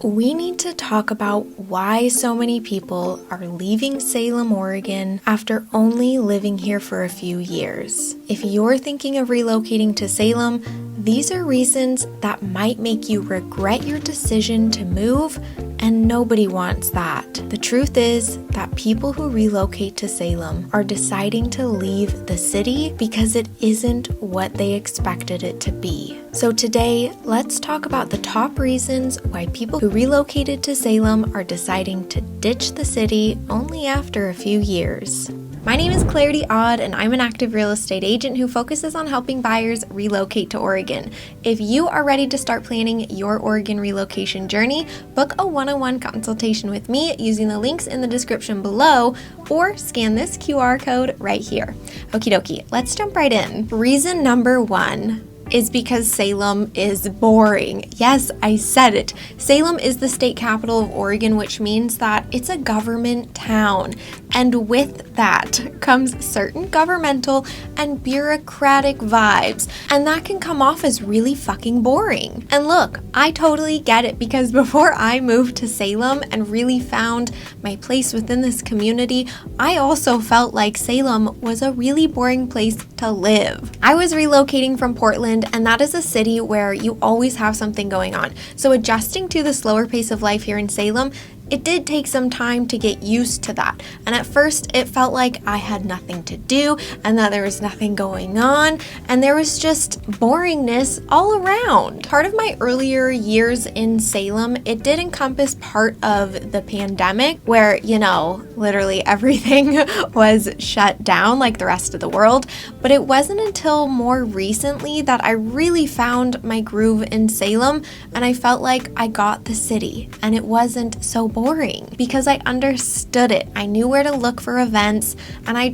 We need to talk about why so many people are leaving Salem, Oregon after only living here for a few years. If you're thinking of relocating to Salem, these are reasons that might make you regret your decision to move, and nobody wants that. The truth is that people who relocate to Salem are deciding to leave the city because it isn't what they expected it to be. So today, let's talk about the top reasons why people who relocated to Salem are deciding to ditch the city only after a few years. My name is Clarity Odd, and I'm an active real estate agent who focuses on helping buyers relocate to Oregon. If you are ready to start planning your Oregon relocation journey, book a one-on-one consultation with me using the links in the description below, or scan this QR code right here. Okie dokie, let's jump right in. Reason number one is because Salem is boring. Yes, I said it. Salem is the state capital of Oregon, which means that it's a government town. And with that comes certain governmental and bureaucratic vibes. And that can come off as really fucking boring. And look, I totally get it, because before I moved to Salem and really found my place within this community, I also felt like Salem was a really boring place to live. I was relocating from Portland, and that is a city where you always have something going on. So adjusting to the slower pace of life here in Salem, it did take some time to get used to that. And at first it felt like I had nothing to do and that there was nothing going on, and there was just boringness all around. Part of my earlier years in Salem, it did encompass part of the pandemic where, literally everything was shut down like the rest of the world. But it wasn't until more recently that I really found my groove in Salem, and I felt like I got the city and it wasn't so boring because I understood it. I knew where to look for events, and I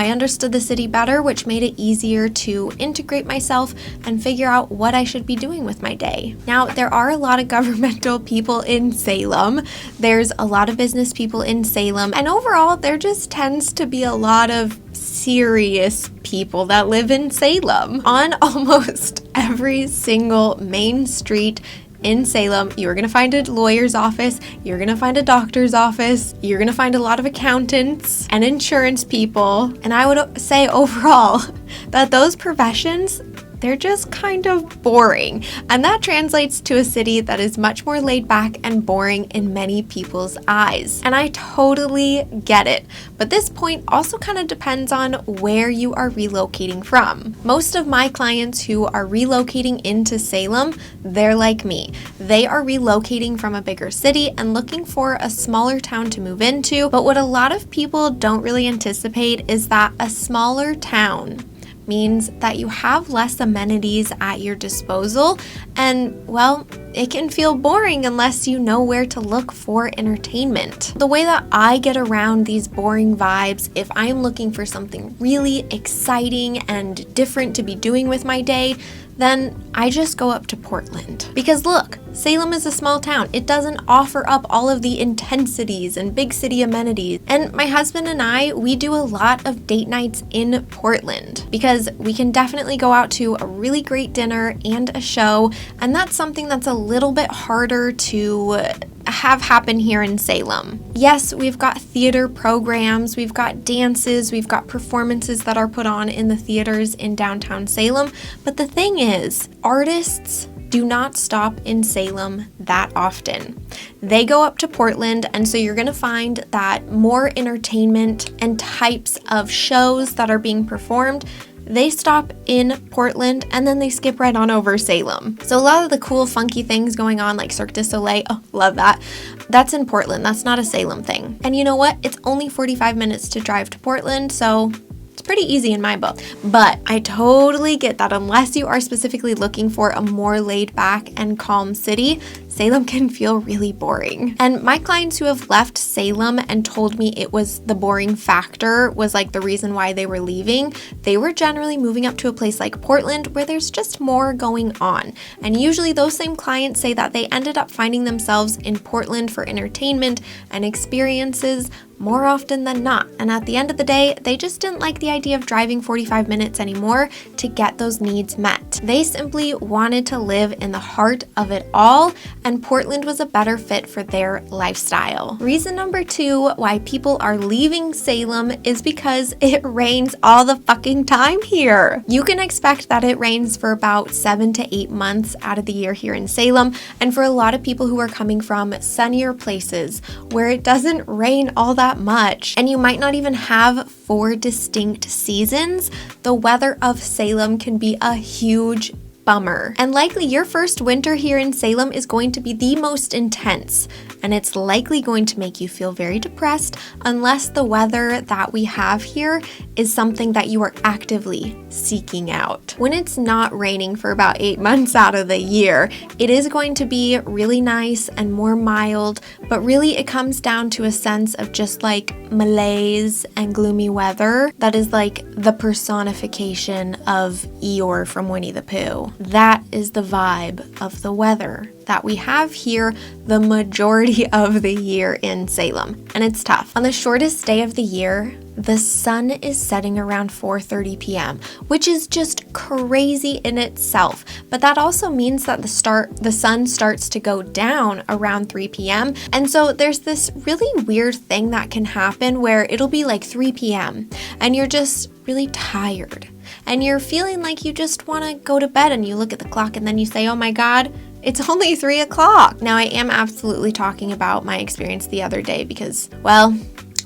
understood the city better, which made it easier to integrate myself and figure out what I should be doing with my day. Now, there are a lot of governmental people in Salem. There's a lot of business people in Salem, and overall, there just tends to be a lot of serious people that live in Salem. On almost every single main street in Salem, you're going to find a lawyer's office, you're going to find a doctor's office, you're going to find a lot of accountants and insurance people. And I would say overall that those professions, they're just kind of boring. And that translates to a city that is much more laid back and boring in many people's eyes. And I totally get it. But this point also kind of depends on where you are relocating from. Most of my clients who are relocating into Salem, they're like me. They are relocating from a bigger city and looking for a smaller town to move into. But what a lot of people don't really anticipate is that a smaller town means that you have less amenities at your disposal, and well, it can feel boring unless you know where to look for entertainment. The way that I get around these boring vibes, if I'm looking for something really exciting and different to be doing with my day, then I just go up to Portland. Because look, Salem is a small town. It doesn't offer up all of the intensities and big city amenities. And my husband and I, we do a lot of date nights in Portland because we can definitely go out to a really great dinner and a show, and that's something that's a little bit harder to have happen here in Salem. Yes, we've got theater programs, we've got dances, we've got performances that are put on in the theaters in downtown Salem, but the thing is, artists do not stop in Salem that often. They go up to Portland, and so you're going to find that more entertainment and types of shows that are being performed, they stop in Portland and then they skip right on over Salem. So a lot of the cool, funky things going on like Cirque du Soleil, oh, love that. That's in Portland. That's not a Salem thing. And you know what? It's only 45 minutes to drive to Portland, so it's pretty easy in my book. But I totally get that unless you are specifically looking for a more laid back and calm city, Salem can feel really boring. And my clients who have left Salem and told me it was the boring factor was like the reason why they were leaving, they were generally moving up to a place like Portland where there's just more going on. And usually those same clients say that they ended up finding themselves in Portland for entertainment and experiences more often than not. And at the end of the day, they just didn't like the idea of driving 45 minutes anymore to get those needs met. They simply wanted to live in the heart of it all, and Portland was a better fit for their lifestyle. Reason number 2 why people are leaving Salem is because it rains all the fucking time here. You can expect that it rains for about 7 to 8 months out of the year here in Salem, and for a lot of people who are coming from sunnier places where it doesn't rain all that much, and you might not even have 4 distinct seasons, the weather of Salem can be a huge bummer. And likely your first winter here in Salem is going to be the most intense, and it's likely going to make you feel very depressed unless the weather that we have here is something that you are actively seeking out. When it's not raining for about 8 months out of the year, it is going to be really nice and more mild, but really it comes down to a sense of just like malaise and gloomy weather that is like the personification of Eeyore from Winnie the Pooh. That is the vibe of the weather that we have here the majority of the year in Salem, and it's tough. On the shortest day of the year, the sun is setting around 4:30 p.m., which is just crazy in itself. But that also means that the sun starts to go down around 3 p.m. And so there's this really weird thing that can happen where it'll be like 3 p.m. and you're just really tired and you're feeling like you just want to go to bed, and you look at the clock and then you say, oh my God, it's only 3 o'clock. Now, I am absolutely talking about my experience the other day because, well,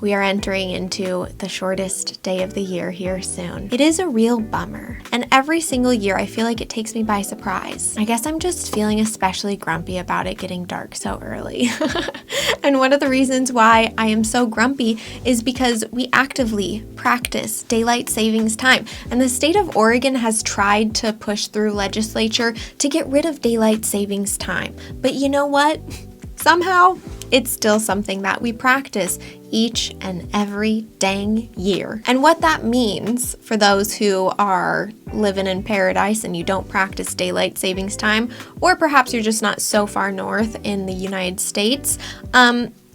we are entering into the shortest day of the year here soon. It is a real bummer, and every single year I feel like it takes me by surprise. I guess I'm just feeling especially grumpy about it getting dark so early. And one of the reasons why I am so grumpy is because we actively practice daylight savings time, and the state of Oregon has tried to push through legislature to get rid of daylight savings time. But you know what? Somehow, it's still something that we practice each and every dang year. And what that means for those who are living in paradise and you don't practice daylight savings time, or perhaps you're just not so far north in the United States,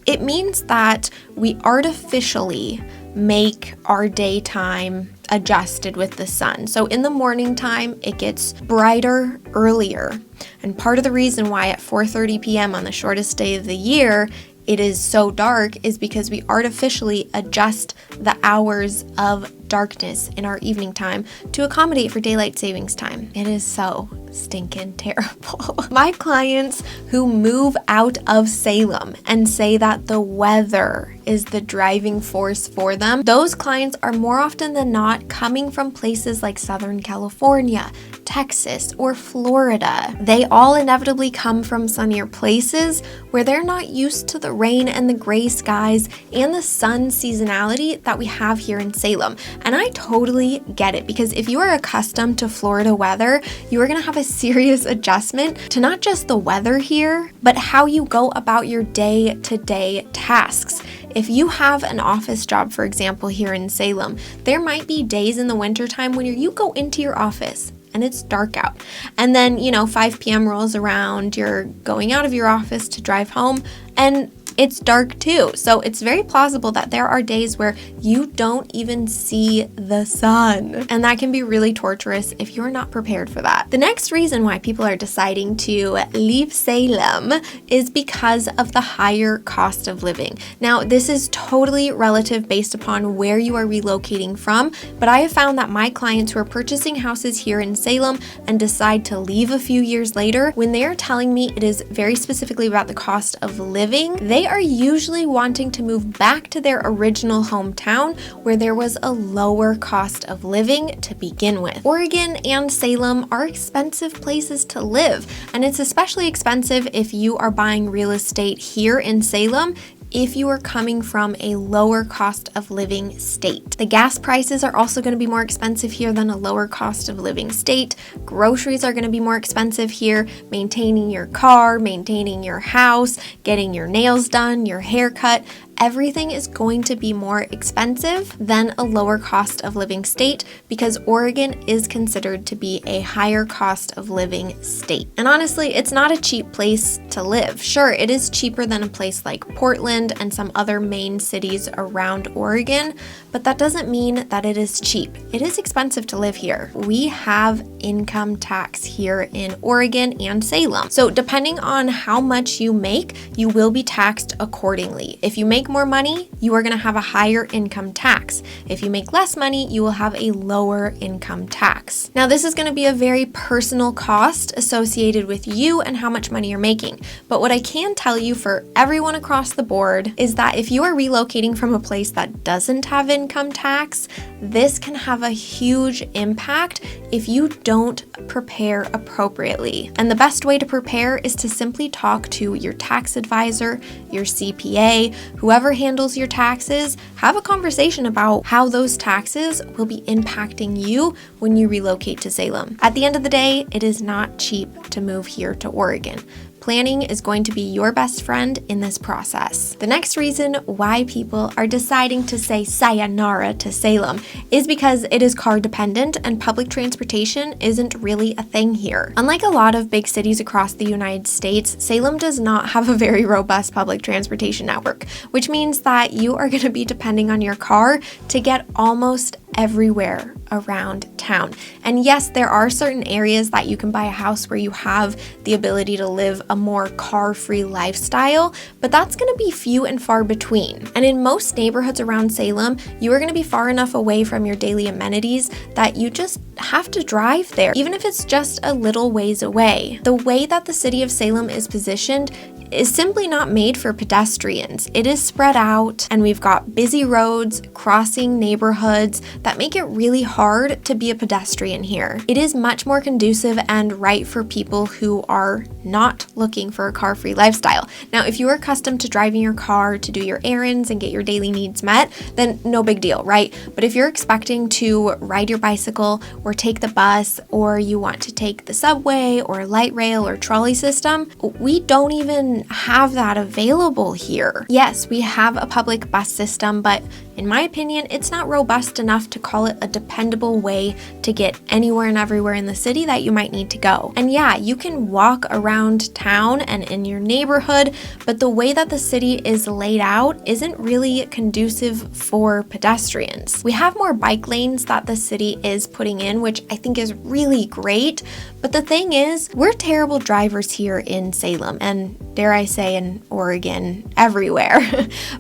it means that we artificially make our daytime adjusted with the sun. So in the morning time, it gets brighter earlier. And part of the reason why at 4:30 p.m. on the shortest day of the year, it is so dark is because we artificially adjust the hours of darkness in our evening time to accommodate for daylight savings time. It is so stinking terrible. My clients who move out of Salem and say that the weather is the driving force for them, those clients are more often than not coming from places like Southern California, Texas, or Florida. They all inevitably come from sunnier places where they're not used to the rain and the gray skies and the sun seasonality that we have here in Salem. And I totally get it, because if you are accustomed to Florida weather, you are going to have a serious adjustment to not just the weather here, but how you go about your day-to-day tasks. If you have an office job, for example, here in Salem, there might be days in the wintertime when you go into your office and it's dark out. And then, 5 p.m. rolls around, you're going out of your office to drive home, and it's dark too. So it's very plausible that there are days where you don't even see the sun. And that can be really torturous if you're not prepared for that. The next reason why people are deciding to leave Salem is because of the higher cost of living. Now, this is totally relative based upon where you are relocating from, but I have found that my clients who are purchasing houses here in Salem and decide to leave a few years later, when they are telling me it is very specifically about the cost of living, they are usually wanting to move back to their original hometown where there was a lower cost of living to begin with. Oregon and Salem are expensive places to live, and it's especially expensive if you are buying real estate here in Salem if you are coming from a lower cost of living state. The gas prices are also going to be more expensive here than a lower cost of living state. Groceries are going to be more expensive here. Maintaining your car, maintaining your house, getting your nails done, your hair cut, everything is going to be more expensive than a lower cost of living state because Oregon is considered to be a higher cost of living state. And honestly, it's not a cheap place to live. Sure, it is cheaper than a place like Portland and some other main cities around Oregon, but that doesn't mean that it is cheap. It is expensive to live here. We have income tax here in Oregon and Salem. So depending on how much you make, you will be taxed accordingly. If you make more money, you are going to have a higher income tax. If you make less money, you will have a lower income tax. Now, this is going to be a very personal cost associated with you and how much money you're making. But what I can tell you for everyone across the board is that if you are relocating from a place that doesn't have income tax, this can have a huge impact if you don't prepare appropriately. And the best way to prepare is to simply talk to your tax advisor, your CPA, whoever handles your taxes. Have a conversation about how those taxes will be impacting you when you relocate to Salem. At the end of the day, it is not cheap to move here to Oregon. Planning is going to be your best friend in this process. The next reason why people are deciding to say sayonara to Salem is because it is car dependent and public transportation isn't really a thing here. Unlike a lot of big cities across the United States, Salem does not have a very robust public transportation network, which means that you are going to be depending on your car to get almost everywhere around town. And yes, there are certain areas that you can buy a house where you have the ability to live a more car-free lifestyle, but that's going to be few and far between. And in most neighborhoods around Salem, you are going to be far enough away from your daily amenities that you just have to drive there, even if it's just a little ways away. The way that the city of Salem is positioned is simply not made for pedestrians. It is spread out, and we've got busy roads crossing neighborhoods that make it really hard to be a pedestrian here. It is much more conducive and right for people who are not looking for a car-free lifestyle. Now, if you are accustomed to driving your car to do your errands and get your daily needs met, then no big deal, right? But if you're expecting to ride your bicycle or take the bus, or you want to take the subway or light rail or trolley system, we don't even have that available here. Yes, we have a public bus system, but in my opinion, it's not robust enough to call it a dependable way to get anywhere and everywhere in the city that you might need to go. And yeah, you can walk around town and in your neighborhood, but the way that the city is laid out isn't really conducive for pedestrians. We have more bike lanes that the city is putting in, which I think is really great. But the thing is, we're terrible drivers here in Salem, and dare I say in Oregon, everywhere.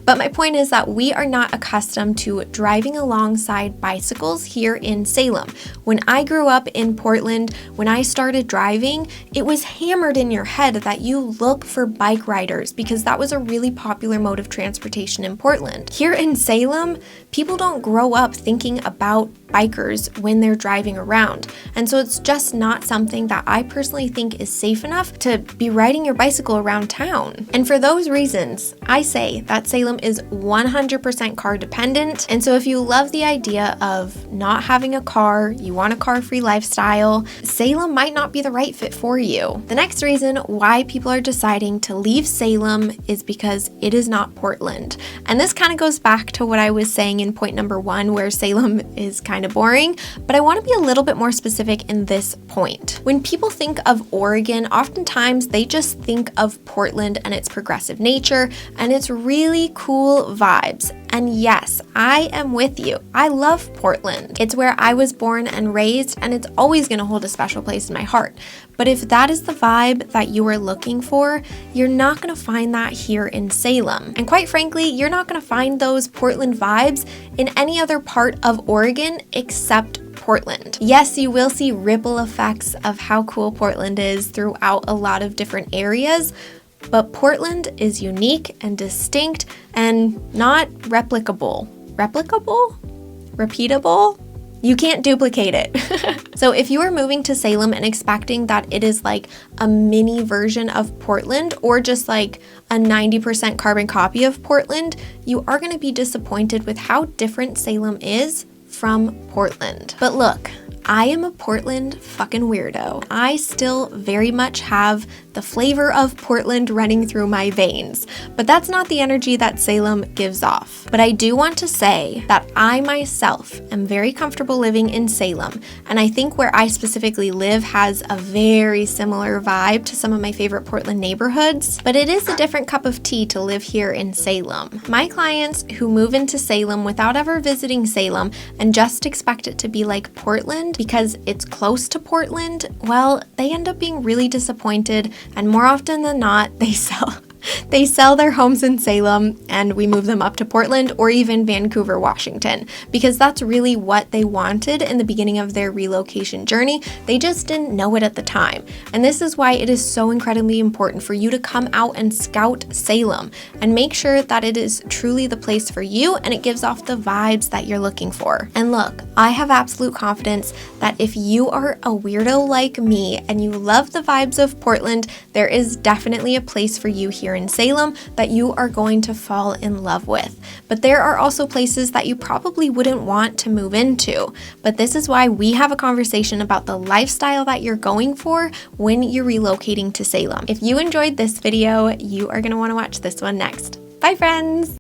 But my point is that we are not accustomed to driving alongside bicycles here in Salem. When I grew up in Portland, when I started driving, it was hammered in your head that you look for bike riders because that was a really popular mode of transportation in Portland. Here in Salem, people don't grow up thinking about bikers when they're driving around. And so it's just not something that I personally think is safe enough to be riding your bicycle around town. And for those reasons, I say that Salem is 100% car dependent. And so if you love the idea of not having a car, you want a car-free lifestyle, Salem might not be the right fit for you. The next reason why people are deciding to leave Salem is because it is not Portland. And this kind of goes back to what I was saying in point number 1, where Salem is kind of boring, but I want to be a little bit more specific in this point. When people think of Oregon, oftentimes they just think of Portland and its progressive nature and its really cool vibes. And yes, I am with you. I love Portland. It's where I was born and raised, and it's always going to hold a special place in my heart. But if that is the vibe that you are looking for, you're not going to find that here in Salem. And quite frankly, you're not going to find those Portland vibes in any other part of Oregon except Portland. Yes, you will see ripple effects of how cool Portland is throughout a lot of different areas, but Portland is unique and distinct and not replicable. Replicable? Repeatable? You can't duplicate it. So if you are moving to Salem and expecting that it is like a mini version of Portland or just like a 90% carbon copy of Portland, you are going to be disappointed with how different Salem is from Portland. But look, I am a Portland fucking weirdo. I still very much have the flavor of Portland running through my veins. But that's not the energy that Salem gives off. But I do want to say that I myself am very comfortable living in Salem, and I think where I specifically live has a very similar vibe to some of my favorite Portland neighborhoods, but it is a different cup of tea to live here in Salem. My clients who move into Salem without ever visiting Salem and just expect it to be like Portland because it's close to Portland, well, they end up being really disappointed, and more often than not, they sell their homes in Salem and we move them up to Portland or even Vancouver, Washington, because that's really what they wanted in the beginning of their relocation journey. They just didn't know it at the time. And this is why it is so incredibly important for you to come out and scout Salem and make sure that it is truly the place for you and it gives off the vibes that you're looking for. And look, I have absolute confidence that if you are a weirdo like me and you love the vibes of Portland, there is definitely a place for you here in Salem that you are going to fall in love with. But there are also places that you probably wouldn't want to move into. But this is why we have a conversation about the lifestyle that you're going for when you're relocating to Salem. If you enjoyed this video, you are going to want to watch this one next. Bye, friends!